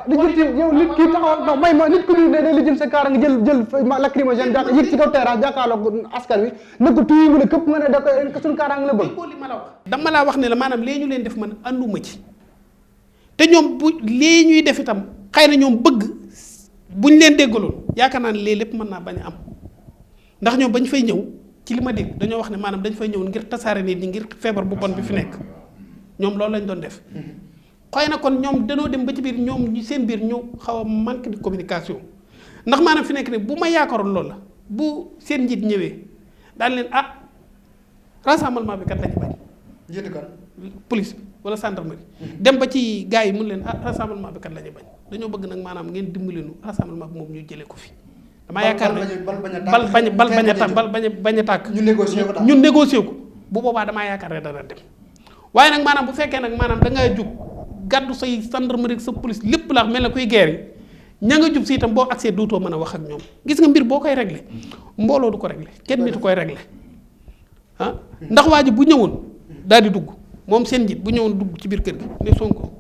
lijjanti yow nit ki taxaw non may ma nit ku ñu ne day lijjanti sa kaaraange jël lacrymogène yëg ci kaw terrasse jàkkaarloog askan wi ne ko tuuti mu ne këpp nga ne da koy suñ kaaraange la bëgg. dama laa wax ne la maanaam lee ñu leen def man ànduma ci te ñoom bu lii ñuy def itam xëy na ñoom bëgg buñ leen déggaloon yaakaar naa ne lii lépp mën naa bañ a am ndax ñoom bañ fay ñëw ci li ma dégg dañoo wax ne maanaam dañ fay ñëw ngir tasaare nit ñi ngir feebar bu bon bi fi nekk ñoom loolu lañ doon def xëy na kon ñoom dañoo dem ba ci biir ñoom seen biir ñu xaw a manque de communication ndax maanaam fi nekk ne bu ma yaakaaroon loolu la bu seen njiit ñëwee daal leen rassemblement bi kat lañu bañ. njiitu kan. police bi wala gendarmerie. dem ba ci gars yi mun leen rassemblement bi kat la ñu bañ dañoo bëgg nag maanaam ngeen dimbali nu rassemblement bi moom ñu jëlee ko fi damaa yaakaar ne bal bañ a tàkk ñu négocier ko bu boobaa damaa yaakaar ne dana dem waaye nag maanaam bu fekkee nag maanaam da ngaa jug gàddu say gendarmerie sa police lépp laax mel na kuy guerre yi ña nga jub si itam boo accès dootoo mën a wax ak ñoom gis nga mbir boo koy réglé mbooloo du ko réglé kenn nit koy réglé ah ndax waa ji bu ñëwoon daal di dugg moom seen njiit bu ñëwoon dugg ci biir kër gi ne Sonko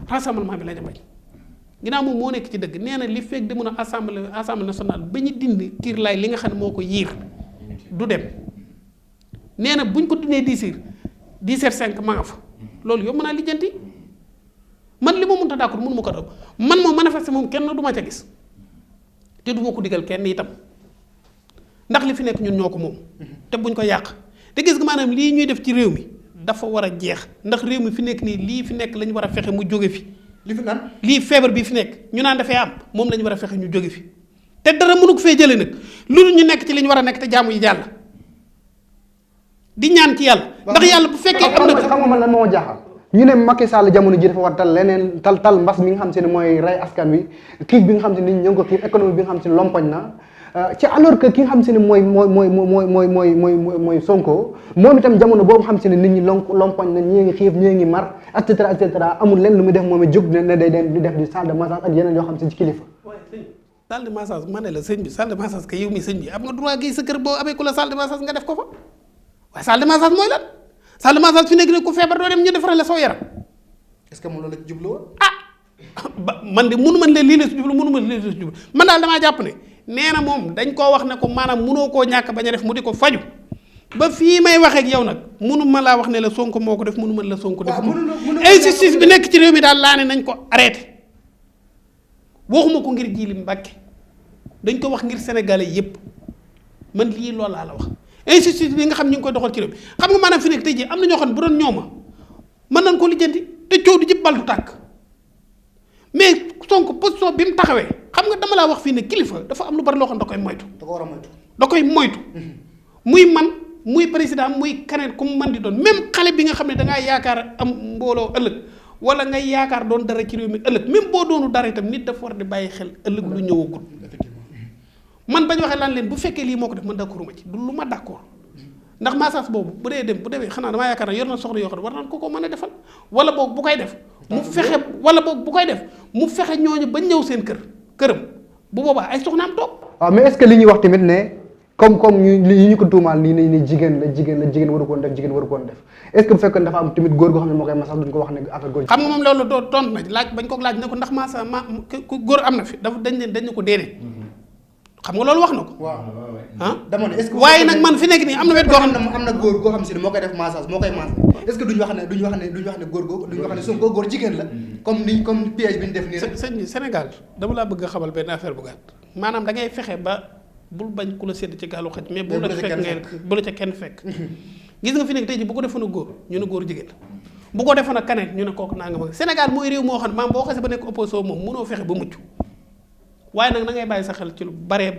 rassemblement bi la ñu bañ ginnaaw moom moo nekk ci dëgg nee na li fekk demoon a assemblée nationale ba ñu dindi kiir laay li nga xam ne moo ko yiir du dem nee na buñ ko dindee 10h05 ma nga fa loolu yow mën naa lijjanti man li ma mënta d'accord mënu ma ko daw man moom manifester moom kenn du ma ca gis te du ma ko digal kenn itam ndax li fi nekk ñun ñoo ko moom te buñ ko yàq te gis nga maanaam lii ñuy def ci réew mi dafa war a jeex ndax réew mi fi nekk nii lii fi nekk la ñu war a fexe mu jóge fi li fi naan lii feebar bi fi nekk ñu naan dafay am moom la ñu war a fexe ñu jóge fi te dara mënu ko fee jëlee nag loolu ñu nekk ci li ñu war a nekk te jaamu yi jàll di ñaan ci yàlla ndax yàlla bu fekkee am na xam nga man lan moo jaaxal ñu ne Macky Sall jamono ji dafa war tal leneen tal mbas mi nga xam se ne mooy rey askan wi xiif bi nga xam se ne nit ñi ñoo ngi ko xiif économie bi nga xam se ne lompoñ na ci alors que ki nga xam se ne mooy Sonko moom itam jamono boobu xam se ne nit ñi lompoñ na ñii ngi xiif ñii ngi mar et cetera amul lenn lu muy def moom it jóg ne day di def di salle de massage ak yeneen yoo xam se ci kilifa salle de massage ma ne la sëñ bi salle de massage que yow mi sëñ bi am nga droit gi sa kër boo amee ku la salle de massage nga def ko fa waaye salle de massage mooy lan salle de massage fi nekk ne ku feebar doo dem ñu defaral la soo yaram est-ce que moom loolu la ci jublu woon ba man de mënu man leen lii la si jublu mënu man lii la si jublu man daal damaa jàpp ne nee na moom dañ koo wax ne ko maanaam mënoo koo ñàkk bañ a def mu di ko faju ba fii may waxee ak yow nag mënu ma laa wax ne la Sonko moo ko def mënu ma la Sonko def injustice bi nekk ci réew mi daal laa ne nañ ko arrêté waxuma ko ngir Djily Mbacké dañ ko wax ngir sénégalais yépp man lii loolu laa la wax injustice bi nga xam ñu ngi koy doxal ci réew mi xam nga maanaam fi nekk tey jii am na ñoo xam ne bu doon ñooma mën nañ ko lijjanti te coow di jëpp bal du tàkk mais Sonko position bi mu taxawee xam nga dama laa wax fii ne kilifa dafa am lu bari loo xam da koy moytu da koy moytu muy man muy président muy keneen ku mu mën di doon même xale bi nga xam ne dangaa yaakaar am mbooloo ëllëg wala ngay yaakaar doon dara ci réew mi ëllëg même boo doonu dara itam nit dafa war di bàyyi xel ëllëg lu ñëwagul man bañ waxee lan leen bu fekkee lii moo ko def man d'accord ma ci du lu ma d'accord ndax massage boobu bu demee xanaa damaa yaakaar ne yor na soxla yoo xam ne war naan ko mën a defal wala boog bu koy def mu fexe ñooñu ba ñëw seen këram bu boobaa ay soxnaam toog. waaw mais est-ce que li ñuy wax tamit ne comme ñu ko tuumaal nii jigéen waru koon def jigéen waru koon def est-ce que bu fekkee dafa am tamit góor goo xam ne moo koy massage duñ ko wax ne affaire góor. xam nga moom loolu doo tontu na laaj bañ ko laaj ne ko ndax massage góor am na fi dafa dañ ko déedéet xam nga loolu wax na ko. waaw dama ne est-ce que waaye nag man fi nekk nii am na wet goo xam ne am na góor goo xam si ne moo koy def massage moo koy massage est-ce que duñu wax ne góor goo duñu wax ne Sonko góor jigéen la comme piège bi ñu def nii rek. sëñ bi Sénégal dama laa bëgg a xamal benn affaire bu gàtt maanaam da ngay fexe ba bul bañ ku la sédd ci gaalu xaj mais bu la ca kenn fekk gis nga fi nekk tey ji bu ko defoon a góor ñu ne góor jigéen la bu ko defoon a kaneen ñu ne kooku naa nga mag Sénégal mooy réew moo xam ne maam boo xasee ba nekk opposition moom mënoo fexe ba mucc waaye nag na ngay bàyyi sa xel ci lu bari.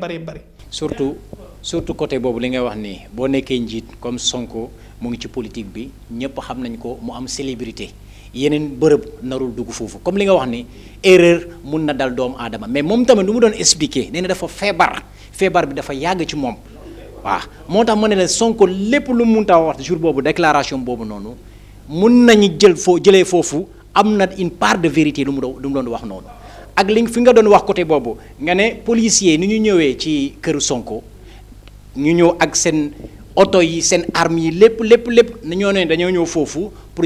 surtout côté boobu li ngay wax nii boo nekkee njiit comme Sonko mu ngi ci politique bi ñëpp xam nañ ko mu am célébrité yeneen bërëb narul dugg foofu comme li nga wax ni erreur mun na dal doomu aadama mais moom tamit lu mu doon expliquer nee na dafa feebar bi dafa yàgg ci moom waaw moo tax ma ne la Sonko lépp lu mu munta wax jour boobu déclaration boobu noonu mun nañu jëlee foofu am na une part de vérité lu mu doon wax noonu. ak li fi nga doon wax côté boobu nga ne policier ni ñu ñëwee ci këru Sonko ñu ñëw ak seen oto yi seen armes yi lépp ñoo ne dañoo ñëw foofu pour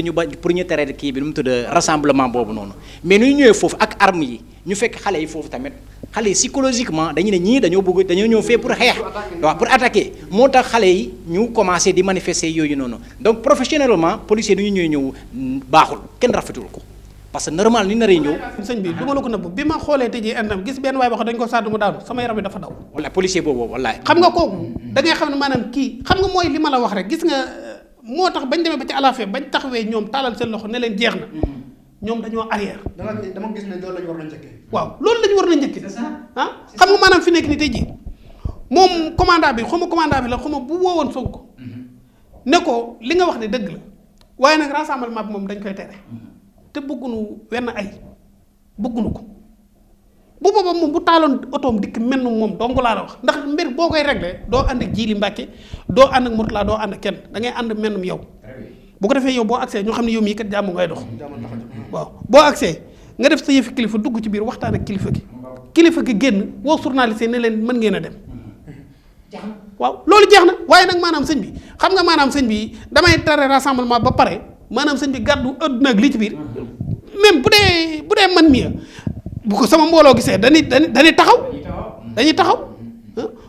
ñu tere kii bi nu mu tudd rassemblement boobu noonu mais ni ñu ñëwee foofu ak armes yi ñu fekk xale yi foofu tamit xale yi psychologiquement dañu ne ñii dañoo ñëw fee pour xeex waaw pour attaquer moo tax xale yi ñu commencé di manifester yooyu noonu donc professionnellement policier ni ñu ñëw baaxul kenn rafetul ko. parce que normal ni naree ñëw. sëñ bi du ma la ko nëbb bi ma xoolee tey jii indam gis benn waay boo xam dañ ko sàddu mu daanu sama yaram bi dafa daw. wala policier boobu wallaay. xam nga kooku da ngay xam ne maanaam kii xam nga mooy li ma la wax rek gis nga moo tax bañ demee ba ci àllafee bañ taxawee ñoom taalal seen loxo ne leen jeex na ñoom dañoo arrière. dama gis ne loolu la ñu war na njëkkee. waaw loolu la ñu war na njëkkee. xam nga maanaam fi nekk ni tey jii moom commandant bi la xuma bu woowoon Sonko ne ko li nga wax ne dëgg la waaye nag rassemblement bi moom dañ koy tere te bëggunu wenn ay bëggunu ko bu boobaa moom bu taaloon otoom dikk mel ni moom dong laa la wax ndax mbir boo koy réglé doo ànd ak Jili Mbàkke doo ànd ak Mourtala doo ànd ak kenn da ngay ànd mel ni yow bu ko defee yow boo accès ñu xam ne yow mii kat jàmm ngay dox waaw boo accès nga def sa yëfi kilifa dugg ci biir waxtaan ak kilifa gi génn woo journaliste ne leen mën ngeen a dem waaw loolu jeex na waaye nag maanaam sëñ bi xam nga maanaam sëñ bi damay tere rassemblement ba pare maanaam sëñ bi gàddu àdduna ak li ci biir même bu dee man mii bu ko sama mbooloo gisee dañuy taxaw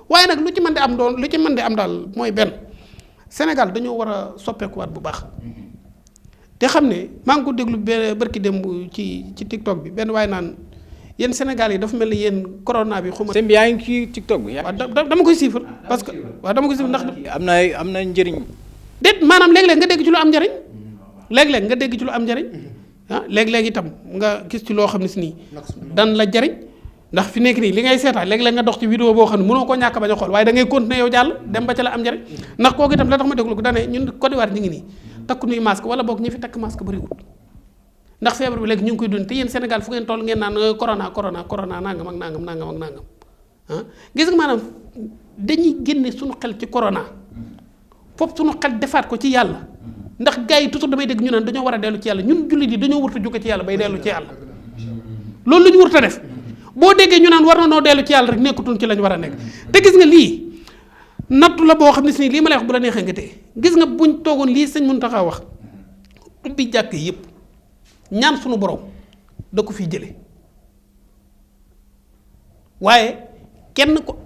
waaye nag lu ci mën di am daal mooy benn Sénégal dañoo war a soppeekuwaat bu baax te xam ne maa ngi ko déglu barki démb ci TikTok bi benn waaye naan yéen Sénégal yi dafa mel ni yéen corona bi xuma. sëñ bi yaa ngi ci TikTok bi. waaw dama koy siifal parce que waaw dama koy siifal ndax. am na njëriñ. déet maanaam léeg-léeg nga dégg ci lu am njëriñ léeg-léeg nga dégg ci lu am njëriñ léeg-léeg itam nga gis ci loo xam ne si nii dan la jariñ ndax fi nekk nii li ngay seetaan léeg-léeg nga dox ci vidéo boo xam ne mënoo ko ñàkk bañ a xool waaye da ngay continuer yow jàll dem ba ca la am njëriñ ndax kooku itam la tax ma déglu ko dane ñun Côte d'Ivoire ñu ngi nii takku nuy masque wala boog ñi fi takk masque bëriwul ndax feebar bi léegi ñu ngi koy dund te yéen Sénégal fu ngeen toll ngeen naan corona nangam ak nangam gis nga maanaam dañuy génne suñu xel ci corona foofu suñu xel defaat ko ci yàlla ndax gars yi toujours damay dégg ñu naan dañoo war a dellu ci yàlla ñun jullit yi dañoo warta jóge ci yàlla bay dellu ci yàlla loolu la ñu warta def boo déggee ñu naan war na noo dellu ci yàlla rek nekkatuñ ci lañ war a nekk te gis nga lii nattu la boo xam ne si lii ma lay wax bu la neexee nga téye gis nga buñ toogoon lii sëñ Mountakha wax ubbi jàkk yëpp ñaan suñu borom da ko fiy jële waaye kenn ko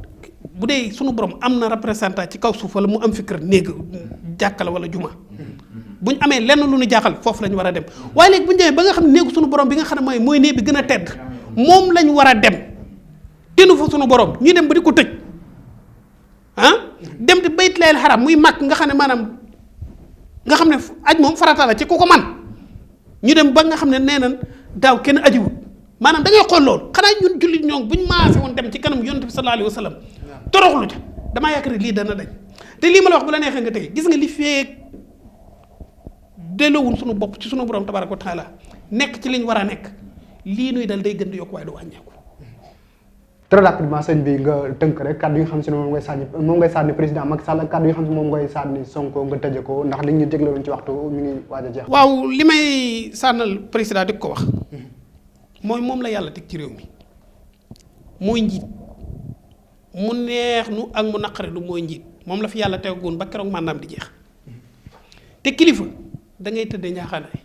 bu dee suñu borom am na représentant ci kaw suuf wala mu am fi kër néeg jàkka la wala juma bu ñu amee lenn lu ñu jaaxal foofu la ñu war a dem waaye léegi bu ñu demee ba nga xam ne néegu suñu borom bi nga xam ne mooy néeg bi gën a tedd moom lañ war a dem tinu fa suñu borom ñu dem ba di ko tëj dem di bayt layel xaram muy màkk nga xam ne maanaam nga xam ne aj moom farata la ci ku ko man ñu dem ba nga xam ne nee nañ daaw kenn ajiwut maanaam da ngay xool loolu xanaa ñun jullit ñoom bu ñu maase woon dem ci kanam yonent bi sallallahu alayhi wa sallam toroxlu ca damaa yaakaar ne lii dana dañ te lii ma la wax bu la neexee nga tey gis nga li feek delloowul suñu bopp ci suñu borom tabaraka wa taala nekk ci liñ war a nekk lii nuy dal day gën di yokk waaye du wàññeeku. très rapidement sëñ bi nga tënk rek kàddu yi nga xam si ne moom ngay sànni président Macky Sall ak kàddu yi nga xam si moom ngay sànni Sonko nga tëje ko ndax li ñu jégloon ci waxtu mi ngi waaj a jeex. waaw li may sànnal président di ko wax mooy moom la yàlla teg ci réew mi mooy njiit mu neex nu ak mu naqare lu mooy njiit moom la fi yàlla tegoon ba keroog maanaam di jeex te kilifa da ngay tëddee ñaaxaanaay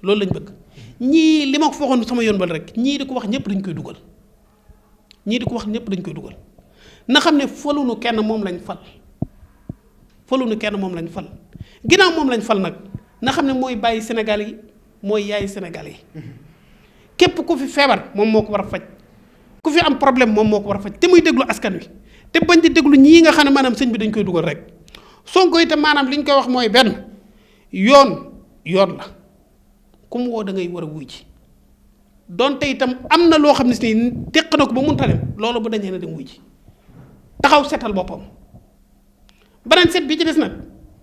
loolu lañ bëgg ñii li ma ko waxoon sama yoon bal rek ñii di ko wax ñëpp dañ koy dugal na xam ne faluñu kenn moom lañ fal ginnaaw moom lañ fal nag na xam ne mooy bàyyi Sénégal yi mooy yaay Sénégal yi képp ku fi feebar moom moo ko war a faj ku fi am problème moom moo ko war a faj te muy déglu askan wi te bañ di déglu ñii nga xam ne maanaam sëñ bi dañ koy dugal rek Sonko itam maanaam li ñu koy wax mooy benn yoon la ku mu woo da ngay war a wuy ji donte itam am na loo xam ne si nii teq na ko ba munta dem loolu bu dañee na dem wuy ji taxaw setal boppam beneen set bi ci des nag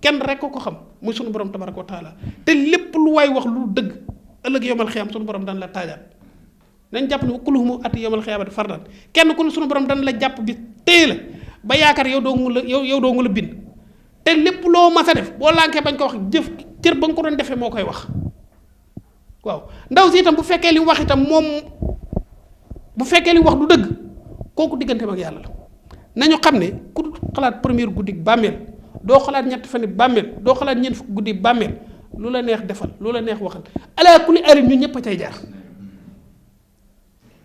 kenn rek ko xam muy sunu borom tabaraka wa taala te lépp lu waay wax lu dëgg ëllëg yomal xiyam sunu borom daan la taajaat nañ jàpp ne kulluhum ati yomal xiyaamati fardan kenn ku ne sunu borom daan la jàpp bi téye la ba yaakaar yow doo nga la bind te lépp loo mas a def boo lànkee bañ ko wax jëf cër ba nga ko doon defee moo koy wax waaw ndaw si itam bu fekkee li wax itam moom bu fekkee li wax du dëgg kooku digganteem ak yàlla la nañu xam ne ku xalaat première guddi bàmmeel doo xalaat ñetti fan bàmmeel doo xalaat ñeent fukki guddi bàmmeel lu la neex defal lu la neex waxal ala kulli alim ñun ñëpp a cay jaar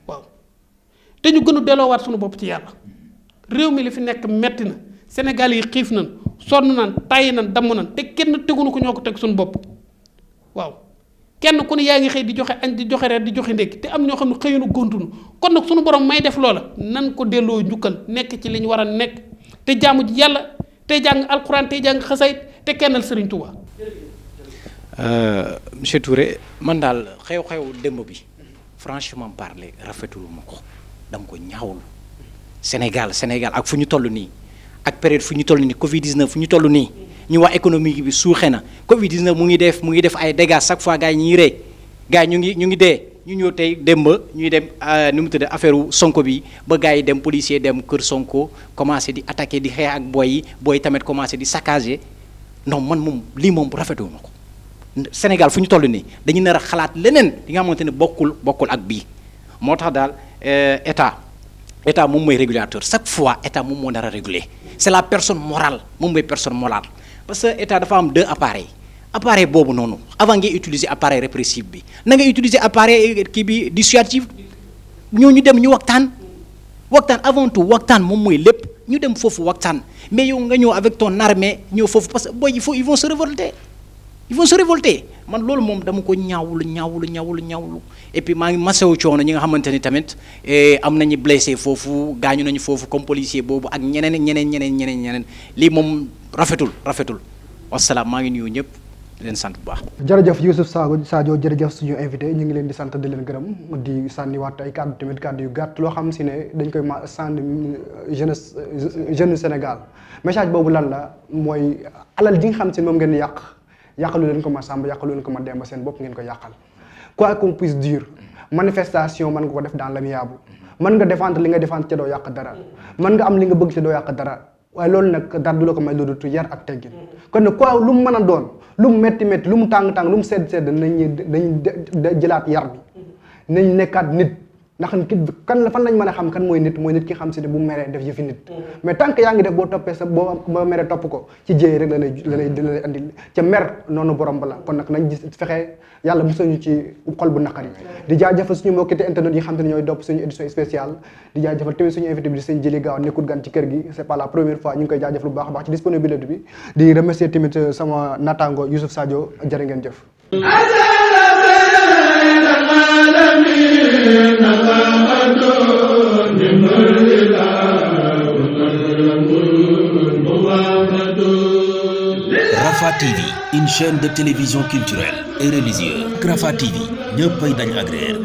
waaw te ñu gën a delloowaat suñu bopp ci yàlla réew mi li fi nekk metti na Sénégal yi xiif nañ sonn nañ tàyyi nañ damm nañ te kenn tegunu ko ñoo ko teg suñu bopp waaw kenn ku ne yaa ngi xëy di joxe añ di joxe reer di joxe ndékki te am ñoo xam ne xëyunu gontunu kon nag suñu borom may def loola nan ko delloo njukkal nekk ci li ñu war a nekk te jaamu ji yàlla te jàng alxuraan te jàng xasayit te kennal Sëriñ Tuubaa. monsieur Touré man daal xew-xew démb bi franchement parler rafetulu ma ko dama ko ñaawlu Sénégal ak fu ñu toll nii ak période fu ñu toll nii Covid 19 fu ñu toll nii ñu wax économie bi suuxe na Covid 19 mu ngi def ay dégâts chaque fois gars yi ñuy ree gars yi ñu ngi dee ñu ñëw tey dem ba ñuy dem nu mu tudd affaire Sonko bi ba gars yi dem policier dem kër Sonko commencé di attaquer di xeex ak booy tamit commencé di saccager non man moom lii moom rafetlu ma ko Sénégal fu ñu toll nii dañu nar a xalaat leneen li nga xamante ne bokkul ak bii moo tax daal état moom mooy régulateur chaque fois état moom moo nar a réguler c'est la personne morale moom mooy personne morale parce que état dafa am deux appareil boobu noonu avant ngay utiliser appareil répressif bi na ngay utiliser appareil kii bi dissuasif ñu dem ñu waxtaan avant tout waxtaan moom mooy lépp ñu dem foofu waxtaan mais yow nga ñëw avec ton armée ñëw foofu parce que booy ils vont se révolter man loolu moom dama ko ñaawlu et puis maa ngi masawu coono ñi nga xamante ni tamit am nañu blessé foofu gaañu nañu foofu comme policier boobu ak ñeneen lii moom rafetul wasalaam maa ngi nuyu ñëpp di leen sant bu baax. jërëjëf Youssouf Sadio jërëjëf suñu invité ñu ngi leen di sant di leen gërëm di sànniwaat ay kàddu tamit kàddu yu gàtt loo xam si ne dañ koy sànni jeune Sénégal message boobu lan la mooy alal ji nga xam si moom ngeen yàqalu leen ko ma Samba yàqalu leen ko ma Demba seen bopp ngeen ko yàqal quoi qu'on puisse dire manifestation mën nga ko def dans l'amiable mën nga défendre li nga défendre ca doo yàq dara mën nga am li nga bëgg ca doo yàq dara waaye loolu nag dara du la ko may lu dul yar ak teggin kon nag quoi lu mu mën a doon lu mu métti lu mu tàng lu mu sedd nañ jëlaat yar bi nañ nekkaat nit ndax fan lañ mën a xam kan mooy nit ki xam si ne bu meree def yëfi nit mais tant que yaa ngi def boo toppee boo meree topp ko ci jéey rek la lay andi ca mer noonu borom bala kon nag nañ gis fexe yàlla mosuñu ci xol bu naqari di jaajëfal suñu mbokkite internet yi xam te ne ñooy dopp suñu édition spéciale di jaajëfal tamit suñu invité bi di sëñ Jili Gaaw nekkul gan ci kër gi c'est pas la première fois ñu ngi koy jaajëfal bu baax a baax ci disponibilité bi di remercier tamit sama naataango Youssouf Sadio jërë ngeen jëf Rafah TV, une chaîne de télévision culturelle et religieuse. Rafah TV, ñëppay dañ agréer.